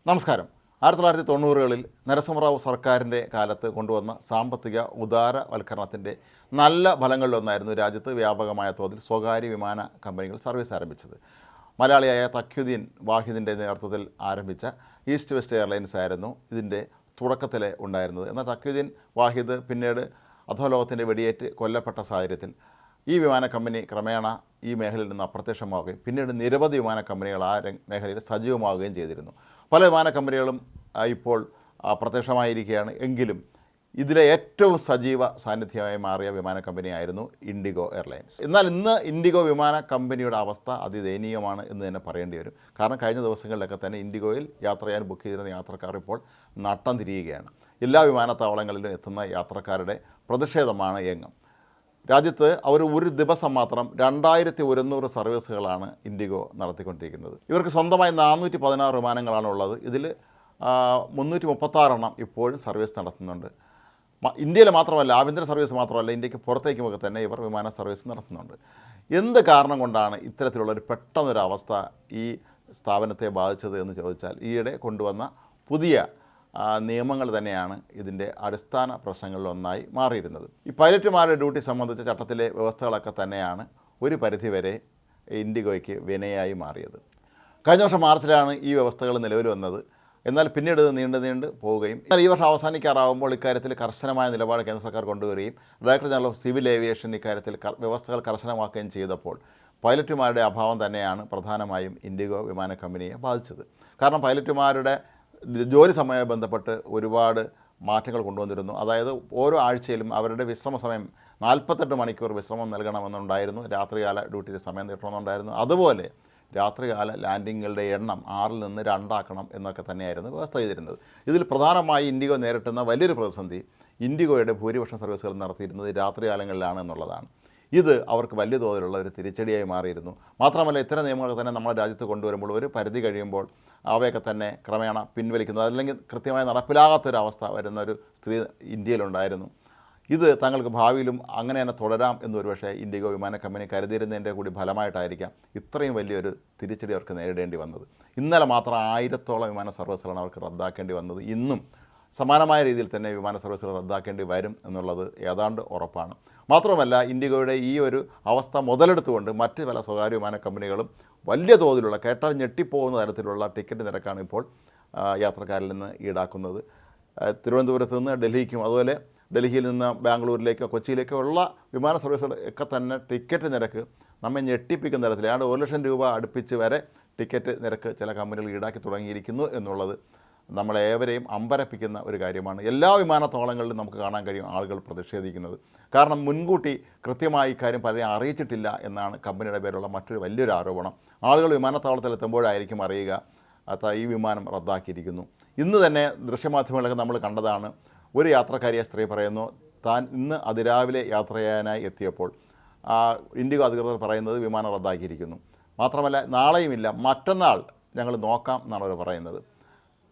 നമസ്കാരം. 1990-കളിൽ നരസിംഹറാവു സർക്കാരിൻ്റെ കാലത്ത് കൊണ്ടുവന്ന സാമ്പത്തിക ഉദാരവൽക്കരണത്തിൻ്റെ നല്ല ഫലങ്ങളിലൊന്നായിരുന്നു രാജ്യത്ത് വ്യാപകമായ തോതിൽ സ്വകാര്യ വിമാന കമ്പനികൾ സർവീസ് ആരംഭിച്ചത്. മലയാളിയായ തഖ്യുദ്ദീൻ വാഹിദിൻ്റെ നേതൃത്വത്തിൽ ആരംഭിച്ച ഈസ്റ്റ് വെസ്റ്റ് എയർലൈൻസ് ആയിരുന്നു ഇതിൻ്റെ തുടക്കത്തിൽ ഉണ്ടായിരുന്നത്. എന്നാൽ തഖ്യുദ്ദീൻ വാഹിദ് പിന്നീട് അധോലോകത്തിൻ്റെ വെടിയേറ്റ് കൊല്ലപ്പെട്ട സാഹചര്യത്തിൽ ഈ വിമാന കമ്പനി ക്രമേണ ഈ മേഖലയിൽ നിന്ന് അപ്രത്യക്ഷമാവുകയും പിന്നീട് നിരവധി വിമാന കമ്പനികൾ ആ മേഖലയിൽ സജീവമാവുകയും ചെയ്തിരുന്നു. പല വിമാന കമ്പനികളും ഇപ്പോൾ അപ്രത്യക്ഷമായിരിക്കുകയാണ്. എങ്കിലും ഇതിലെ ഏറ്റവും സജീവ സാന്നിധ്യമായി മാറിയ വിമാന കമ്പനിയായിരുന്നു ഇൻഡിഗോ എയർലൈൻസ്. എന്നാൽ ഇന്ന് ഇൻഡിഗോ വിമാന കമ്പനിയുടെ അവസ്ഥ അതിദയനീയമാണ് എന്ന് തന്നെ പറയേണ്ടി വരും. കാരണം കഴിഞ്ഞ ദിവസങ്ങളിലൊക്കെ തന്നെ ഇൻഡിഗോയിൽ യാത്ര ചെയ്യാൻ ബുക്ക് ചെയ്തിരുന്ന യാത്രക്കാർ ഇപ്പോൾ നട്ടം തിരിയുകയാണ്. എല്ലാ വിമാനത്താവളങ്ങളിലും എത്തുന്ന യാത്രക്കാരുടെ പ്രതിഷേധമാണ് എങ്ങും. രാജ്യത്ത് ഒരു ദിവസം മാത്രം 2100 സർവീസുകളാണ് ഇൻഡിഗോ നടത്തിക്കൊണ്ടിരിക്കുന്നത്. ഇവർക്ക് സ്വന്തമായി 416 വിമാനങ്ങളാണ് ഉള്ളത്. ഇതിൽ 336 ഇപ്പോഴും സർവീസ് നടത്തുന്നുണ്ട്. ഇന്ത്യയിൽ മാത്രമല്ല, ആഭ്യന്തര സർവീസ് മാത്രമല്ല, ഇന്ത്യക്ക് പുറത്തേക്കുമൊക്കെ തന്നെ ഇവർ വിമാന സർവീസ് നടത്തുന്നുണ്ട്. എന്ത് കാരണം കൊണ്ടാണ് ഇത്തരത്തിലുള്ളൊരു പെട്ടെന്നൊരവസ്ഥ ഈ സ്ഥാപനത്തെ ബാധിച്ചത് എന്ന് ചോദിച്ചാൽ ഈയിടെ കൊണ്ടുവന്ന പുതിയ നിയമങ്ങൾ തന്നെയാണ് ഇതിൻ്റെ അടിസ്ഥാന പ്രശ്നങ്ങളിലൊന്നായി മാറിയിരുന്നത്. ഈ പൈലറ്റുമാരുടെ ഡ്യൂട്ടി സംബന്ധിച്ച ചട്ടത്തിലെ വ്യവസ്ഥകളൊക്കെ തന്നെയാണ് ഒരു പരിധിവരെ ഇൻഡിഗോയ്ക്ക് വിനയായി മാറിയത്. കഴിഞ്ഞ വർഷം മാർച്ചിലാണ് ഈ വ്യവസ്ഥകൾ നിലവിൽ വന്നത്. എന്നാൽ പിന്നീട് നീണ്ടു പോവുകയും എന്നാൽ ഈ വർഷം അവസാനിക്കാറാവുമ്പോൾ ഇക്കാര്യത്തിൽ കർശനമായ നിലപാട് കേന്ദ്ര സർക്കാർ കൊണ്ടുവരികയും director general of civil aviation ഇക്കാര്യത്തിൽ വ്യവസ്ഥകൾ കർശനമാക്കുകയും ചെയ്തപ്പോൾ പൈലറ്റുമാരുടെ അഭാവം തന്നെയാണ് പ്രധാനമായും ഇൻഡിഗോ വിമാന കമ്പനിയെ ബാധിച്ചത്. കാരണം പൈലറ്റുമാരുടെ ജോലി സമയവുമായി ബന്ധപ്പെട്ട് ഒരുപാട് മാറ്റങ്ങൾ കൊണ്ടുവന്നിരുന്നു. അതായത് ഓരോ ആഴ്ചയിലും അവരുടെ വിശ്രമ സമയം 48 മണിക്കൂർ വിശ്രമം നൽകണമെന്നുണ്ടായിരുന്നു. രാത്രികാല ഡ്യൂട്ടിയുടെ സമയം നീട്ടണമെന്നുണ്ടായിരുന്നു. അതുപോലെ രാത്രികാല ലാൻഡിങ്ങുകളുടെ എണ്ണം 6 നിന്ന് 2 ആക്കണം എന്നൊക്കെ തന്നെയായിരുന്നു വ്യവസ്ഥ ചെയ്തിരുന്നത്. ഇതിൽ പ്രധാനമായി ഇൻഡിഗോ നേരിട്ടുന്ന വലിയൊരു പ്രതിസന്ധി ഇൻഡിഗോയുടെ ഭൂരിപക്ഷം സർവീസുകൾ നടത്തിയിരുന്നത് രാത്രികാലങ്ങളിലാണ് എന്നുള്ളതാണ്. ഇത് അവർക്ക് വലിയ തോതിലുള്ള ഒരു തിരിച്ചടിയായി മാറിയിരുന്നു. മാത്രമല്ല, ഇത്തരം നിയമങ്ങളൊക്കെ തന്നെ നമ്മുടെ രാജ്യത്ത് കൊണ്ടുവരുമ്പോൾ ഒരു പരിധി കഴിയുമ്പോൾ അവയൊക്കെ തന്നെ ക്രമേണ പിൻവലിക്കുന്നത് അല്ലെങ്കിൽ കൃത്യമായി നടപ്പിലാകാത്തൊരവസ്ഥ വരുന്ന ഒരു സ്ഥിതി ഇന്ത്യയിലുണ്ടായിരുന്നു. ഇത് തങ്ങൾക്ക് ഭാവിയിലും അങ്ങനെ തന്നെ തുടരാം എന്നൊരു പക്ഷേ ഇൻഡിഗോ വിമാന കമ്പനി കരുതിയിരുന്നതിൻ്റെ കൂടി ഫലമായിട്ടായിരിക്കാം ഇത്രയും വലിയൊരു തിരിച്ചടി അവർക്ക് നേരിടേണ്ടി വന്നത്. ഇന്നലെ മാത്രം 1000-ഓളം വിമാന സർവീസുകളാണ് അവർക്ക് റദ്ദാക്കേണ്ടി വന്നത്. ഇന്നും സമാനമായ രീതിയിൽ തന്നെ വിമാന സർവീസുകൾ റദ്ദാക്കേണ്ടി വരും എന്നുള്ളത് ഏതാണ്ട് ഉറപ്പാണ്. മാത്രമല്ല, ഇൻഡിഗോയുടെ ഈ ഒരു അവസ്ഥ മുതലെടുത്തുകൊണ്ട് മറ്റ് പല സ്വകാര്യ വിമാന കമ്പനികളും വലിയ തോതിലുള്ള കേട്ടാൽ ഞെട്ടിപ്പോകുന്ന തരത്തിലുള്ള ടിക്കറ്റ് നിരക്കാണ് ഇപ്പോൾ യാത്രക്കാരിൽ നിന്ന് ഈടാക്കുന്നത്. തിരുവനന്തപുരത്ത് നിന്ന് ഡൽഹിക്കും അതുപോലെ ഡൽഹിയിൽ നിന്ന് ബാംഗ്ലൂരിലേക്കോ കൊച്ചിയിലേക്കോ ഉള്ള വിമാന സർവീസുകൾ ഒക്കെ തന്നെ ടിക്കറ്റ് നിരക്ക് നമ്മെ ഞെട്ടിപ്പിക്കുന്ന തരത്തിൽ ഏതാണ്ട് 1 ലക്ഷം രൂപ അടുപ്പിച്ച് വരെ ടിക്കറ്റ് നിരക്ക് ചില കമ്പനികൾ ഈടാക്കി തുടങ്ങിയിരിക്കുന്നു എന്നുള്ളത് നമ്മളേവരെയും അമ്പരപ്പിക്കുന്ന ഒരു കാര്യമാണ്. എല്ലാ വിമാനത്താവളങ്ങളിലും നമുക്ക് കാണാൻ കഴിയും ആളുകൾ പ്രതിഷേധിക്കുന്നത്. കാരണം മുൻകൂട്ടി കൃത്യമായി ഇക്കാര്യം പലരെയും അറിയിച്ചിട്ടില്ല എന്നാണ് കമ്പനിയുടെ പേരുള്ള മറ്റൊരു വലിയൊരു ആരോപണം. ആളുകൾ വിമാനത്താവളത്തിൽ എത്തുമ്പോഴായിരിക്കും അറിയുക ഈ വിമാനം റദ്ദാക്കിയിരിക്കുന്നു. ഇന്ന് തന്നെ ദൃശ്യമാധ്യമങ്ങളൊക്കെ നമ്മൾ കണ്ടതാണ്. ഒരു യാത്രക്കാരിയെ സ്ത്രീ പറയുന്നു, താൻ ഇന്ന് അതിരാവിലെ യാത്ര ചെയ്യാനായി എത്തിയപ്പോൾ ഇൻഡിഗോ അധികൃതർ പറയുന്നത് വിമാനം റദ്ദാക്കിയിരിക്കുന്നു. മാത്രമല്ല, നാളെയുമില്ല, മറ്റന്നാൾ ഞങ്ങൾ നോക്കാം എന്നാണ് അവർ പറയുന്നത്.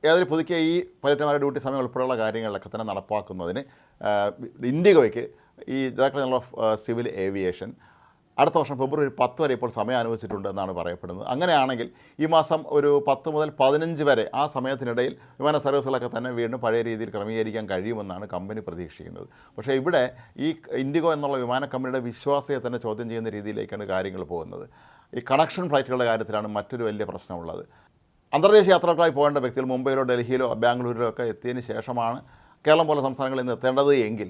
ഏതൊരു പുതുക്കിയ ഈ പൈലറ്റുമാരുടെ ഡ്യൂട്ടി സമയം ഉൾപ്പെടെയുള്ള കാര്യങ്ങളിലൊക്കെ തന്നെ നടപ്പാക്കുന്നതിന് ഇൻഡിഗോയ്ക്ക് ഈ director general of civil aviation അടുത്ത വർഷം ഫെബ്രുവരി 10 വരെ ഇപ്പോൾ സമയം അനുവദിച്ചിട്ടുണ്ട് എന്നാണ് പറയപ്പെടുന്നത്. അങ്ങനെയാണെങ്കിൽ ഈ മാസം ഒരു 10 മുതൽ 15 വരെ ആ സമയത്തിനിടയിൽ വിമാന സർവീസുകളൊക്കെ തന്നെ വീണ്ടും പഴയ രീതിയിൽ ക്രമീകരിക്കാൻ കഴിയുമെന്നാണ് കമ്പനി പ്രതീക്ഷിക്കുന്നത്. പക്ഷേ ഇവിടെ ഈ ഇൻഡിഗോ എന്നുള്ള വിമാന കമ്പനിയുടെ വിശ്വാസ്യത തന്നെ ചോദ്യം ചെയ്യുന്ന രീതിയിലേക്കാണ് കാര്യങ്ങൾ പോകുന്നത്. ഈ കണക്ഷൻ ഫ്ലൈറ്റുകളുടെ കാര്യത്തിലാണ് മറ്റൊരു വലിയ പ്രശ്നമുള്ളത്. അന്തർദേശീയ യാത്രക്കായി പോകേണ്ട വ്യക്തികൾ മുംബൈയിലോ ഡൽഹിയിലോ ബാംഗ്ലൂരിലോ ഒക്കെ എത്തിയതിന് ശേഷമാണ് കേരളം പോലെ സംസ്ഥാനങ്ങളിൽ നിന്ന് എത്തേണ്ടത് എങ്കിൽ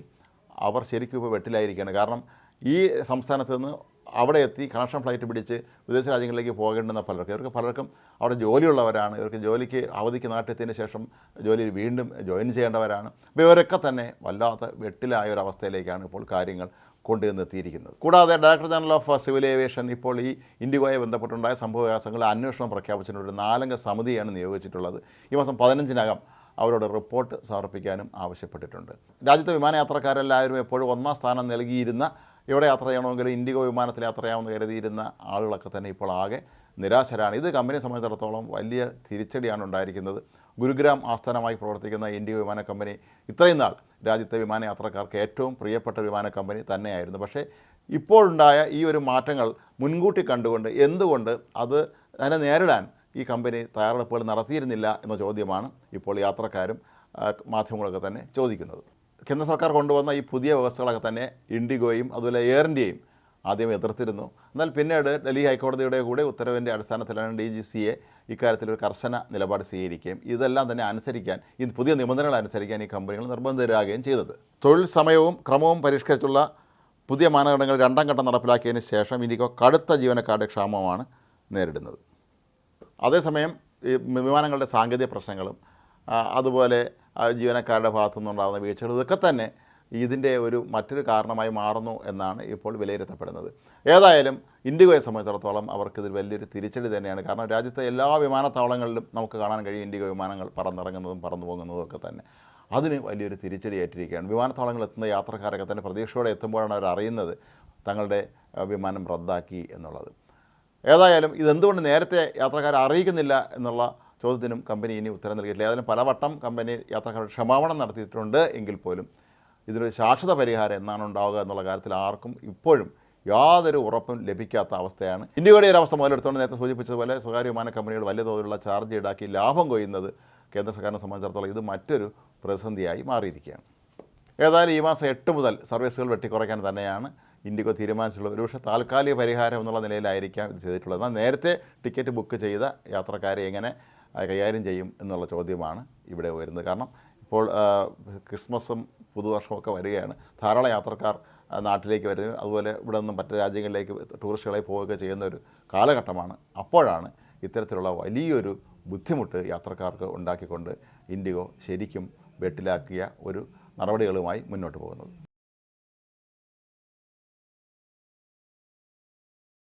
അവർ ശരിക്കും ഇപ്പോൾ വെട്ടിലായിരിക്കുകയാണ്. കാരണം ഈ സംസ്ഥാനത്ത് നിന്ന് അവിടെ എത്തി കണക്ഷൻ ഫ്ലൈറ്റ് പിടിച്ച് വിദേശ രാജ്യങ്ങളിലേക്ക് പോകേണ്ടുന്ന പലർക്കും അവിടെ ജോലിയുള്ളവരാണ്. ഇവർക്ക് ജോലിക്ക് അവധിക്ക് നാട്ടിലെത്തിയതിന് ശേഷം ജോലിയിൽ വീണ്ടും ജോയിൻ ചെയ്യേണ്ടവരാണ്. അപ്പോൾ ഇവരൊക്കെ തന്നെ വല്ലാത്ത വെട്ടിലായ ഒരു അവസ്ഥയിലേക്കാണ് ഇപ്പോൾ കാര്യങ്ങൾ കൊണ്ടുവന്നെത്തിയിരിക്കുന്നത്. കൂടാതെ director general of civil aviation ഇപ്പോൾ ഈ ഇൻഡിഗോയെ ബന്ധപ്പെട്ടുണ്ടായ സംഭവവികാസങ്ങളിൽ അന്വേഷണം പ്രഖ്യാപിച്ചിട്ടുണ്ട്. ഒരു 4-അംഗ സമിതിയാണ് നിയോഗിച്ചിട്ടുള്ളത്. ഈ മാസം 15-നകം അവരോട് റിപ്പോർട്ട് സമർപ്പിക്കാനും ആവശ്യപ്പെട്ടിട്ടുണ്ട്. രാജ്യത്തെ വിമാനയാത്രക്കാരെല്ലാവരും എപ്പോഴും 1-ാം സ്ഥാനം നൽകിയിരുന്ന, എവിടെ യാത്ര ചെയ്യണമെങ്കിലും ഇൻഡിഗോ വിമാനത്തിൽ യാത്ര ചെയ്യാമെന്ന് കരുതിയിരുന്ന ആളുകളൊക്കെ തന്നെ ഇപ്പോൾ ആകെ നിരാശരാണ്. ഇത് കമ്പനിയെ സംബന്ധിച്ചിടത്തോളം വലിയ തിരിച്ചടിയാണ് ഉണ്ടായിരിക്കുന്നത്. ഗുരുഗ്രാം ആസ്ഥാനമായി പ്രവർത്തിക്കുന്ന ഇൻഡിഗോ വിമാന കമ്പനി ഇത്രയും നാൾ രാജ്യത്തെ വിമാനയാത്രക്കാർക്ക് ഏറ്റവും പ്രിയപ്പെട്ട വിമാന കമ്പനി തന്നെയായിരുന്നു. പക്ഷേ ഇപ്പോഴുണ്ടായ ഈ ഒരു മാറ്റങ്ങൾ മുൻകൂട്ടി കണ്ടുകൊണ്ട് എന്തുകൊണ്ട് അതിനെ നേരിടാൻ ഈ കമ്പനി തയ്യാറെടുപ്പുകൾ നടത്തിയിരുന്നില്ല എന്ന ചോദ്യമാണ് ഇപ്പോൾ യാത്രക്കാരും മാധ്യമങ്ങളൊക്കെ തന്നെ ചോദിക്കുന്നത്. കേന്ദ്ര സർക്കാർ കൊണ്ടുവന്ന ഈ പുതിയ വ്യവസ്ഥകളൊക്കെ തന്നെ ഇൻഡിഗോയും അതുപോലെ എയർ ഇന്ത്യയും ആദ്യം എതിർത്തിരുന്നു. എന്നാൽ പിന്നീട് ഡൽഹി ഹൈക്കോടതിയുടെ കൂടെ ഉത്തരവിൻ്റെ അടിസ്ഥാനത്തിലാണ് DGCA ഇക്കാര്യത്തിൽ ഒരു കർശന നിലപാട് സ്വീകരിക്കുകയും ഇതെല്ലാം തന്നെ അനുസരിക്കാൻ, ഈ പുതിയ നിബന്ധനകൾ അനുസരിക്കാൻ ഈ കമ്പനികൾ നിർബന്ധിതരാകുകയും ചെയ്തത്. തൊഴിൽ സമയവും ക്രമവും പരിഷ്കരിച്ചുള്ള പുതിയ മാനദണ്ഡങ്ങൾ 2ാം ഘട്ടം നടപ്പിലാക്കിയതിന് ശേഷം ഇൻഡിഗോ കടുത്ത ജീവനക്കാരുടെ ക്ഷാമമാണ് നേരിടുന്നത്. അതേസമയം ഈ വിമാനങ്ങളുടെ സാങ്കേതിക പ്രശ്നങ്ങളും അതുപോലെ ജീവനക്കാരുടെ ഭാഗത്തു നിന്നുണ്ടാകുന്ന വീഴ്ചകളും ഇതൊക്കെ തന്നെ ഇതിൻ്റെ മറ്റൊരു കാരണമായി മാറുന്നു എന്നാണ് ഇപ്പോൾ വിലയിരുത്തപ്പെടുന്നത്. ഏതായാലും ഇൻഡിഗോയെ സംബന്ധിച്ചിടത്തോളം അവർക്കിതിൽ വലിയൊരു തിരിച്ചടി തന്നെയാണ്. കാരണം രാജ്യത്തെ എല്ലാ വിമാനത്താവളങ്ങളിലും നമുക്ക് കാണാൻ കഴിയും ഇൻഡിഗോ വിമാനങ്ങൾ പറന്നിറങ്ങുന്നതും പറന്നു പോകുന്നതും ഒക്കെ തന്നെ. അതിന് വലിയൊരു തിരിച്ചടി ഏറ്റിരിക്കുകയാണ്. വിമാനത്താവളങ്ങളിൽ എത്തുന്ന യാത്രക്കാരൊക്കെ തന്നെ പ്രതീക്ഷയോടെ എത്തുമ്പോഴാണ് അവർ അറിയുന്നത് തങ്ങളുടെ വിമാനം റദ്ദാക്കി എന്നുള്ളത്. ഏതായാലും ഇതെന്തുകൊണ്ട് നേരത്തെ യാത്രക്കാരെ അറിയിക്കുന്നില്ല എന്നുള്ള ചോദ്യത്തിനും കമ്പനി ഇനി ഉത്തരം നൽകിയിട്ടില്ല. ഏതായാലും പലവട്ടം കമ്പനി യാത്രക്കാരുടെ ക്ഷമാപണം നടത്തിയിട്ടുണ്ട് എങ്കിൽ പോലും ഇതിനൊരു ശാശ്വത പരിഹാരം എന്നാണ് ഉണ്ടാവുക എന്നുള്ള കാര്യത്തിൽ ആർക്കും ഇപ്പോഴും യാതൊരു ഉറപ്പും ലഭിക്കാത്ത അവസ്ഥയാണ്. ഇൻഡിഗോയുടെ ഒരു അവസ്ഥ മുതലെടുത്തുകൊണ്ട് നേരത്തെ സൂചിപ്പിച്ചതുപോലെ സ്വകാര്യ വിമാന കമ്പനികൾ വലിയ തോതിലുള്ള ചാർജ് ഈടാക്കി ലാഭം കൊയ്യുന്നത് കേന്ദ്ര സർക്കാരിനെ സംബന്ധിച്ചിടത്തോളം ഇത് മറ്റൊരു പ്രതിസന്ധിയായി മാറിയിരിക്കുകയാണ്. ഏതായാലും ഈ മാസം 8 മുതൽ സർവീസുകൾ വെട്ടിക്കുറയ്ക്കാൻ തന്നെയാണ് ഇൻഡിഗോ തീരുമാനിച്ചിട്ടുള്ളത്. ഒരുപക്ഷെ താൽക്കാലിക പരിഹാരം എന്നുള്ള നിലയിലായിരിക്കാം ഇത് ചെയ്തിട്ടുള്ളത്. എന്നാൽ നേരത്തെ ടിക്കറ്റ് ബുക്ക് ചെയ്ത യാത്രക്കാരെ എങ്ങനെ കൈകാര്യം ചെയ്യും എന്നുള്ള ചോദ്യമാണ് ഇവിടെ വരുന്നത്. കാരണം ഇപ്പോൾ ക്രിസ്മസും പുതുവർഷമൊക്കെ വരികയാണ്. ധാരാളം യാത്രക്കാർ നാട്ടിലേക്ക് വരുന്നത്, അതുപോലെ ഇവിടെ നിന്നും മറ്റ് രാജ്യങ്ങളിലേക്ക് ടൂറിസ്റ്റുകളായി പോവുകയൊക്കെ ചെയ്യുന്ന ഒരു കാലഘട്ടമാണ്. അപ്പോഴാണ് ഇത്തരത്തിലുള്ള വലിയൊരു ബുദ്ധിമുട്ട് യാത്രക്കാർക്ക് ഉണ്ടാക്കിക്കൊണ്ട് ഇൻഡിഗോ ശരിക്കും വെട്ടിലാക്കിയ ഒരു നടപടികളുമായി മുന്നോട്ട് പോകുന്നത്.